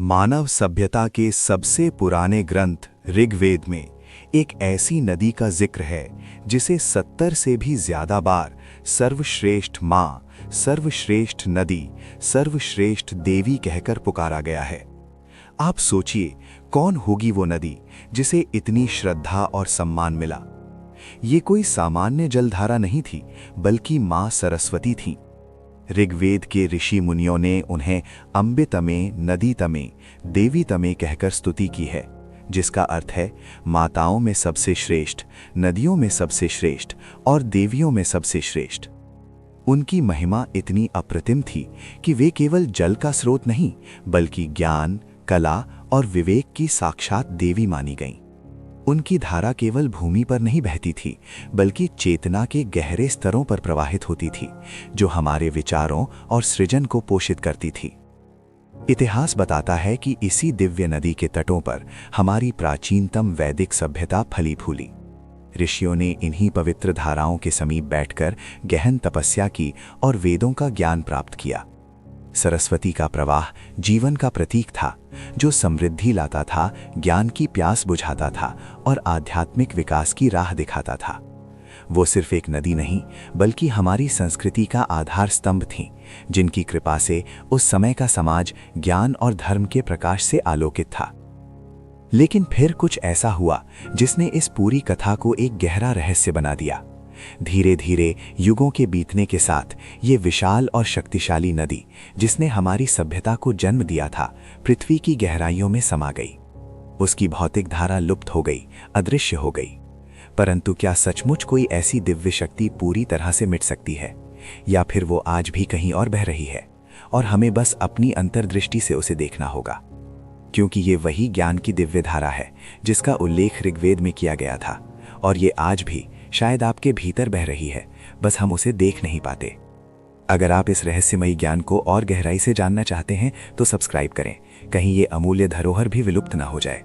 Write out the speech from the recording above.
मानव सभ्यता के सबसे पुराने ग्रंथ ऋग्वेद में एक ऐसी नदी का जिक्र है जिसे 70 से भी ज्यादा बार सर्वश्रेष्ठ माँ, सर्वश्रेष्ठ नदी, सर्वश्रेष्ठ देवी कहकर पुकारा गया है। आप सोचिए, कौन होगी वो नदी जिसे इतनी श्रद्धा और सम्मान मिला। ये कोई सामान्य जलधारा नहीं थी, बल्कि माँ सरस्वती थीं। ऋग्वेद के ऋषि मुनियों ने उन्हें अम्बे तमे, नदी तमे, देवी तमे कहकर स्तुति की है, जिसका अर्थ है माताओं में सबसे श्रेष्ठ, नदियों में सबसे श्रेष्ठ और देवियों में सबसे श्रेष्ठ। उनकी महिमा इतनी अप्रतिम थी कि वे केवल जल का स्रोत नहीं, बल्कि ज्ञान, कला और विवेक की साक्षात देवी मानी गईं। उनकी धारा केवल भूमि पर नहीं बहती थी, बल्कि चेतना के गहरे स्तरों पर प्रवाहित होती थी, जो हमारे विचारों और सृजन को पोषित करती थी। इतिहास बताता है कि इसी दिव्य नदी के तटों पर हमारी प्राचीनतम वैदिक सभ्यता फली फूली। ऋषियों ने इन्हीं पवित्र धाराओं के समीप बैठकर गहन तपस्या की और वेदों का ज्ञान प्राप्त किया। सरस्वती का प्रवाह जीवन का प्रतीक था, जो समृद्धि लाता था, ज्ञान की प्यास बुझाता था और आध्यात्मिक विकास की राह दिखाता था। वो सिर्फ एक नदी नहीं, बल्कि हमारी संस्कृति का आधार स्तंभ थी, जिनकी कृपा से उस समय का समाज ज्ञान और धर्म के प्रकाश से आलोकित था। लेकिन फिर कुछ ऐसा हुआ जिसने इस पूरी कथा को एक गहरा रहस्य बना दिया। धीरे धीरे युगों के बीतने के साथ ये विशाल और शक्तिशाली नदी, जिसने हमारी सभ्यता को जन्म दिया था, पृथ्वी की गहराइयों में समा गई। उसकी भौतिक धारा लुप्त हो गई, अदृश्य हो गई। परंतु क्या सचमुच कोई ऐसी दिव्य शक्ति पूरी तरह से मिट सकती है, या फिर वो आज भी कहीं और बह रही है और हमें बस अपनी अंतर्दृष्टि से उसे देखना होगा? क्योंकि ये वही ज्ञान की दिव्य धारा है जिसका उल्लेख ऋग्वेद में किया गया था, और ये आज भी शायद आपके भीतर बह रही है, बस हम उसे देख नहीं पाते। अगर आप इस रहस्यमयी ज्ञान को और गहराई से जानना चाहते हैं तो सब्सक्राइब करें, कहीं ये अमूल्य धरोहर भी विलुप्त ना हो जाए।